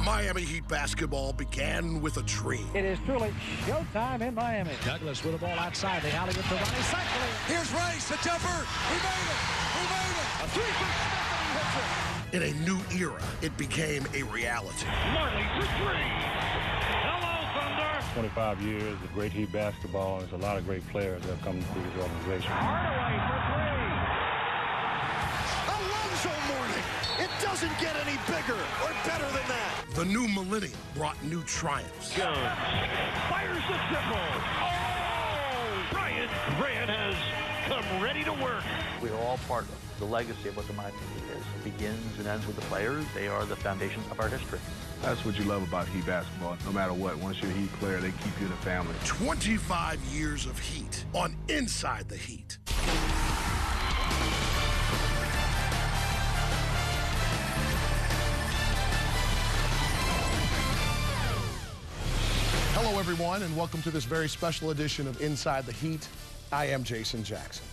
Miami Heat basketball began with a dream. It is truly showtime in Miami. Douglas with the ball outside. The alley with Ronnie cycling. Here's Rice, a jumper. He made it. He made it. A three for Smith, and he hits it. In a new era, it became a reality. Marley for three. Hello, Thunder. 25 years of great Heat basketball. There's a lot of great players that have come through this organization. Hardaway for three. Alonzo Mourning. It doesn't get any bigger or better than that. The new millennium brought new triumphs. Jones fires the triple. Oh! Bryant has come ready to work. We are all part of the legacy of what the Miami Heat is. It begins and ends with the players. They are the foundation of our history. That's what you love about Heat basketball. No matter what, once you're a Heat player, they keep you in the family. 25 years of Heat on Inside the Heat. Hello, everyone, and welcome to this very special edition of Inside the Heat. I am Jason Jackson.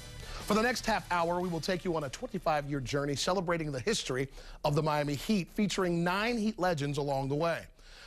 For the next half hour, we will take you on a 25-year journey celebrating the history of the Miami Heat, featuring 9 Heat legends along the way.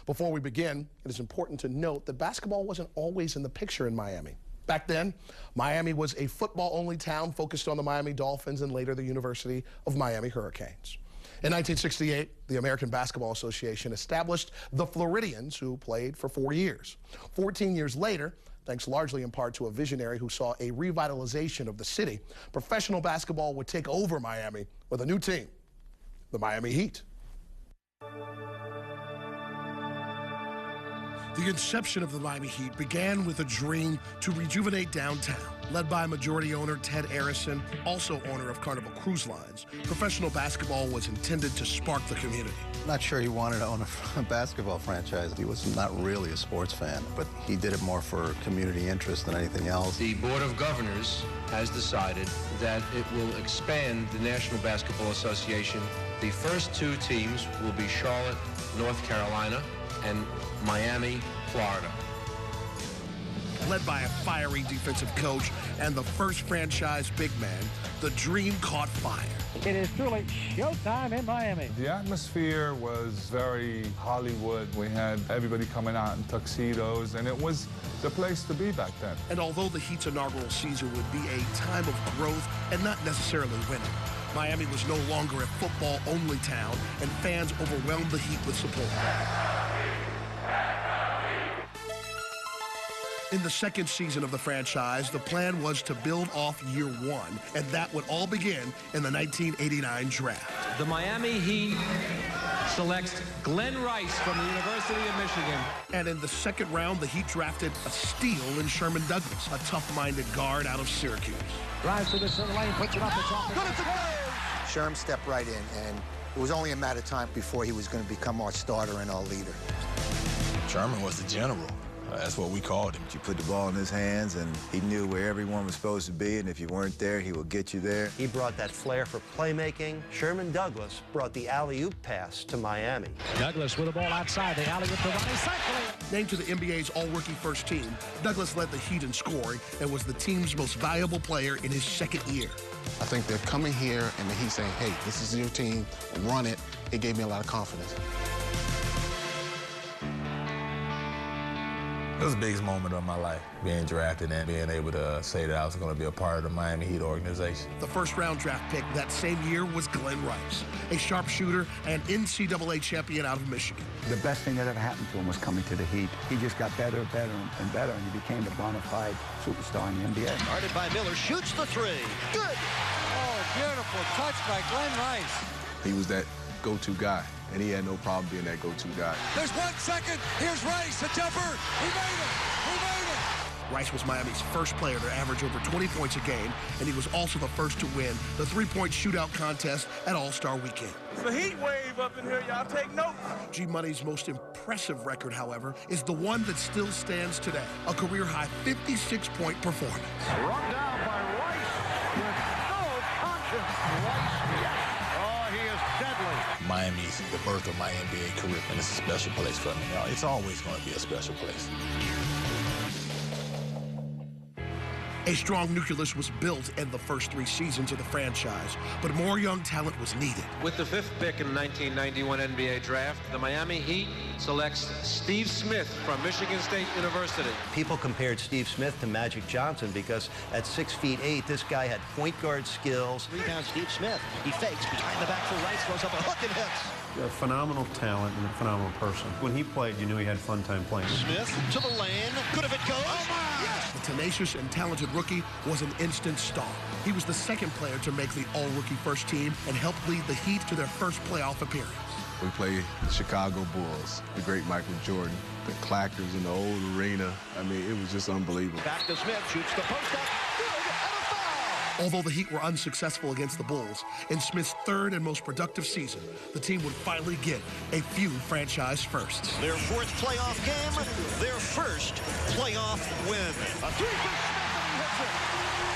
Before we begin, it is important to note that basketball wasn't always in the picture in Miami. Back then, Miami was a football-only town focused on the Miami Dolphins and later the University of Miami Hurricanes. In 1968, the American Basketball Association established the Floridians, who played for 4 years. 14 years later, thanks largely in part to a visionary who saw a revitalization of the city, professional basketball would take over Miami with a new team, the Miami Heat. The inception of the Miami Heat began with a dream to rejuvenate downtown. Led by majority owner Ted Arison, also owner of Carnival Cruise Lines, professional basketball was intended to spark the community. Not sure he wanted to own a basketball franchise. He was not really a sports fan, but he did it more for community interest than anything else. The Board of Governors has decided that it will expand the National Basketball Association. The first 2 teams will be Charlotte, North Carolina, and Miami, Florida. Led by a fiery defensive coach and the first franchise big man, the dream caught fire. It is truly showtime in Miami. The atmosphere was very Hollywood. We had everybody coming out in tuxedos, and it was the place to be back then. And although the Heat's inaugural season would be a time of growth and not necessarily winning, Miami was no longer a football-only town, and fans overwhelmed the Heat with support. In the second season of the franchise, the plan was to build off year 1, and that would all begin in the 1989 draft. The Miami Heat selects Glenn Rice from the University of Michigan. And in the second round, the Heat drafted a steal in Sherman Douglas, a tough-minded guard out of Syracuse. Drives to the center lane, puts it up, it's off. Good at the goal. Sherm stepped right in, and it was only a matter of time before he was going to become our starter and our leader. Sherman was the general. That's what we called him. You put the ball in his hands, and he knew where everyone was supposed to be, and if you weren't there, he would get you there. He brought that flair for playmaking. Sherman Douglas brought the alley-oop pass to Miami. Douglas with the ball outside. The alley with Ronnie cycling. Named to the NBA's all-rookie first team, Douglas led the Heat in scoring and was the team's most valuable player in his second year. I think they're coming here and the Heat saying, hey, this is your team, run it. It gave me a lot of confidence. It was the biggest moment of my life, being drafted and being able to say that I was going to be a part of the Miami Heat organization. The first-round draft pick that same year was Glenn Rice, a sharpshooter and NCAA champion out of Michigan. The best thing that ever happened to him was coming to the Heat. He just got better and better and better, and he became a bona fide superstar in the NBA. Guarded by Miller, shoots the 3. Good. Oh, beautiful touch by Glenn Rice. He was that go-to guy, and he had no problem being that go-to guy. There's 1 second. Here's Rice, a jumper. He made it. He made it. Rice was Miami's first player to average over 20 points a game, and he was also the first to win the 3-point shootout contest at All-Star Weekend. It's a heat wave up in here. Y'all take note. G-Money's most impressive record, however, is the one that still stands today, a career-high 56-point performance. Run down by Rice with no conscience. Rice, yes. Oh, he is deadly. Miami's the birth of my NBA career, and it's a special place for me. It's always going to be a special place. A strong nucleus was built in the first 3 seasons of the franchise, but more young talent was needed. With the 5th pick in the 1991 NBA draft, the Miami Heat selects Steve Smith from Michigan State University. People compared Steve Smith to Magic Johnson because at 6'8", this guy had point guard skills. Rebound Steve Smith. He fakes behind the back for Rice, throws up a hook and hits. A phenomenal talent and a phenomenal person. When he played, you knew he had fun time playing. Smith to the lane. Good if it goes. Oh my! Yes! The tenacious and talented rookie was an instant star. He was the second player to make the all-rookie first team and helped lead the Heat to their first playoff appearance. We played the Chicago Bulls, the great Michael Jordan, the clackers in the old arena. I mean, it was just unbelievable. Back to Smith, shoots the post up. Good, and a foul! Although the Heat were unsuccessful against the Bulls, in Smith's 3rd and most productive season, the team would finally get a few franchise firsts. Their 4th playoff game, their first playoff win. A 3 for Smith, and he hits it.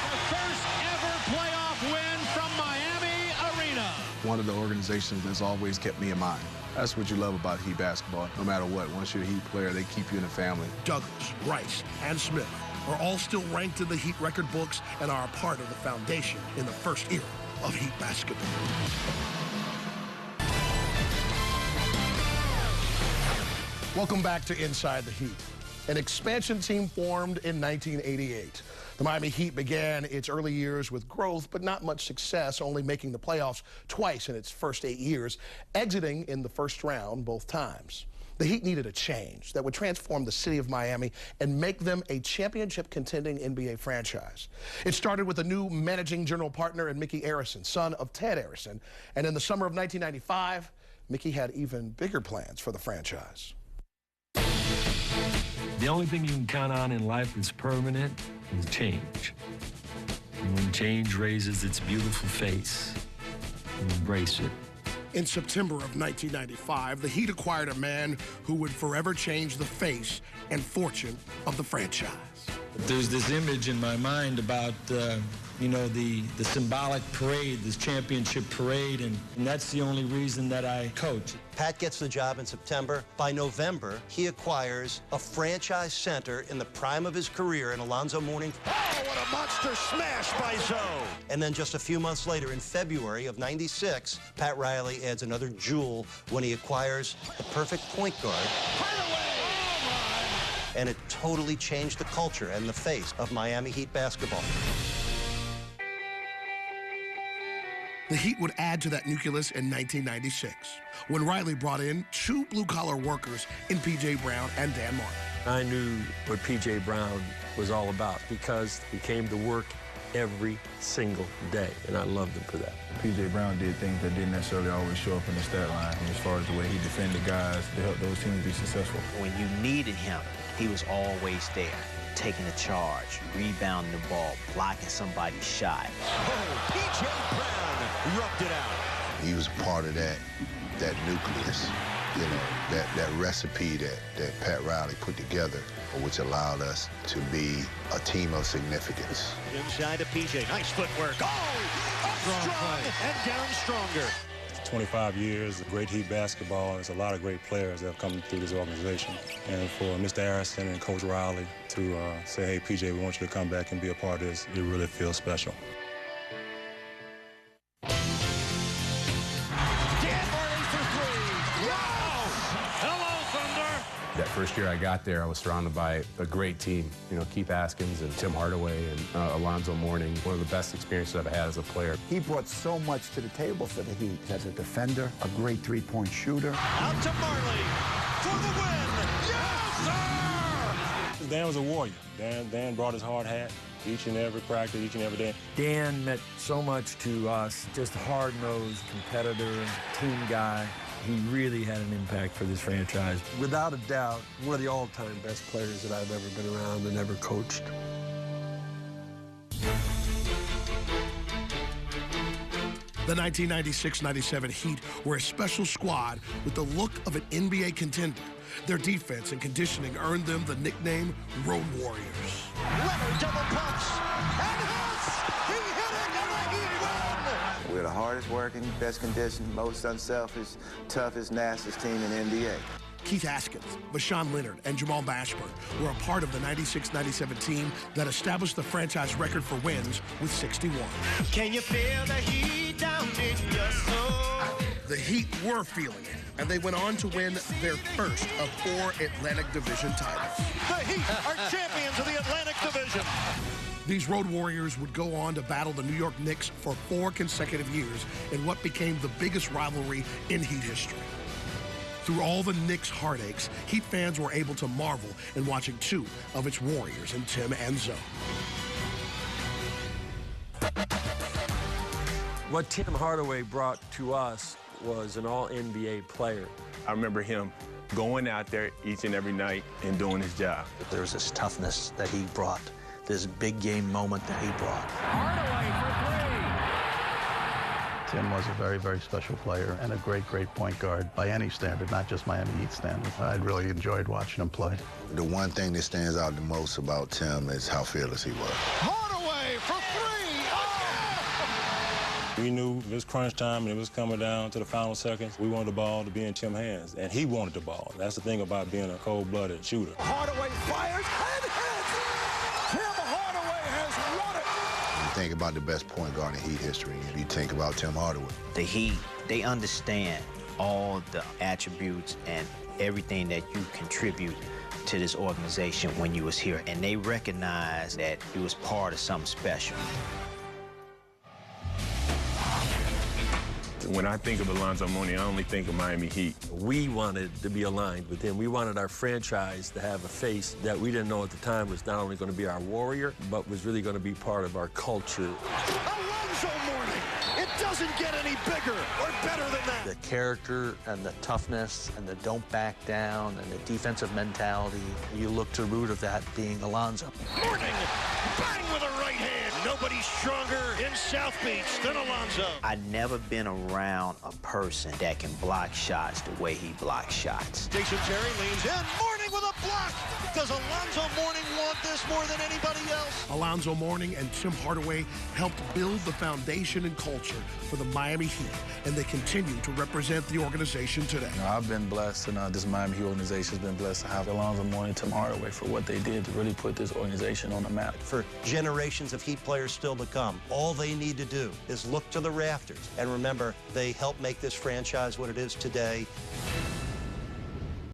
The first ever playoff win from Miami Arena. One of the organizations that's always kept me in mind. That's what you love about Heat basketball. No matter what, once you're a Heat player, they keep you in the family. Douglas, Rice, and Smith are all still ranked in the Heat record books and are a part of the foundation in the first era of Heat basketball. Welcome back to Inside the Heat. An expansion team formed in 1988. The Miami Heat began its early years with growth, but not much success, only making the playoffs twice in its first 8 years, exiting in the first round both times. The Heat needed a change that would transform the city of Miami and make them a championship-contending NBA franchise. It started with a new managing general partner in Mickey Arison, son of Ted Arison, and in the summer of 1995, Mickey had even bigger plans for the franchise. The only thing you can count on in life that's permanent is change. And when change raises its beautiful face, you embrace it. In September of 1995, the Heat acquired a man who would forever change the face and fortune of the franchise. There's this image in my mind about, the symbolic parade, this championship parade, and that's the only reason that I coach. Pat gets the job in September. By November, he acquires a franchise center in the prime of his career in Alonzo Mourning. Oh, what a monster smash by Zoe! And then just a few months later, in February of '96, Pat Riley adds another jewel when he acquires the perfect point guard. And it totally changed the culture and the face of Miami Heat basketball. The Heat would add to that nucleus in 1996, when Riley brought in 2 blue-collar workers in P.J. Brown and Dan Martin. I knew what P.J. Brown was all about because he came to work every single day, and I loved him for that. P.J. Brown did things that didn't necessarily always show up in the stat line, as far as the way he defended guys to help those teams be successful. When you needed him, he was always there, taking a charge, rebounding the ball, blocking somebody's shot. Oh, P.J. Brown rubbed it out. He was part of that nucleus, that recipe that Pat Riley put together, which allowed us to be a team of significance. Inside to P.J. Nice footwork. Oh! Up strong and down stronger. 25 years of great Heat basketball. There's a lot of great players that have come through this organization. And for Mr. Arison and Coach Riley to say, hey, PJ, we want you to come back and be a part of this, it really feels special. That first year I got there, I was surrounded by a great team. Keith Askins and Tim Hardaway and Alonzo Mourning. One of the best experiences I've had as a player. He brought so much to the table for the Heat. As a defender, a great three-point shooter. Out to Marley for the win. Yes, sir! Dan was a warrior. Dan brought his hard hat each and every practice, each and every day. Dan meant so much to us, just a hard-nosed competitor, team guy. He really had an impact for this franchise. Without a doubt, one of the all-time best players that I've ever been around and ever coached. The 1996-97 Heat were a special squad with the look of an NBA contender. Their defense and conditioning earned them the nickname Road Warriors. Leonard double pumps and hits! He hit it and the Heat win! We're the hardest working, best conditioned, most unselfish, toughest, nastiest team in the NBA. Keith Askins, Vashawn Leonard, and Jamal Mashburn were a part of the 96-97 team that established the franchise record for wins with 61. Can you feel the heat down in your soul? The Heat were feeling it, and they went on to win their first of 4 Atlantic Division titles. The Heat are champions of the Atlantic Division. These Road Warriors would go on to battle the New York Knicks for 4 consecutive years in what became the biggest rivalry in Heat history. Through all the Knicks' heartaches, Heat fans were able to marvel in watching 2 of its Warriors in Tim and Zoe. What Tim Hardaway brought to us was an all-NBA player. I remember him going out there each and every night and doing his job. There was this toughness that he brought, this big game moment that he brought. Tim was a very, very special player and a great, great point guard by any standard, not just Miami Heat standard. I really enjoyed watching him play. The one thing that stands out the most about Tim is how fearless he was. Hardaway for 3. We knew it was crunch time and it was coming down to the final seconds. We wanted the ball to be in Tim's hands, and he wanted the ball. That's the thing about being a cold-blooded shooter. Hardaway fires and hits. Tim Hardaway has won it. You think about the best point guard in Heat history, and you think about Tim Hardaway. The Heat, they understand all the attributes and everything that you contribute to this organization when you was here, and they recognize that you was part of something special. When I think of Alonzo Mourning, I only think of Miami Heat. We wanted to be aligned with him. We wanted our franchise to have a face that we didn't know at the time was not only going to be our warrior, but was really going to be part of our culture. Alonzo Mourning. It doesn't get any bigger or better than that. The character and the toughness and the don't back down and the defensive mentality, you look to the root of that being Alonzo. Mourning, bang with a right hand. Nobody's stronger in South Beach than Alonzo. I've never been around a person that can block shots the way he blocks shots. Jason Terry leans in. Mourning with a block. Does Alonzo Mourning want this more than anybody else? Alonzo Mourning and Tim Hardaway helped build the foundation and culture for the Miami Heat, and they continue to represent the organization today. I've been blessed, and this Miami Heat organization has been blessed to have Alonzo Mourning and Tim Hardaway for what they did to really put this organization on the map. For generations of Heat players still to come, all they need to do is look to the rafters and remember they helped make this franchise what it is today.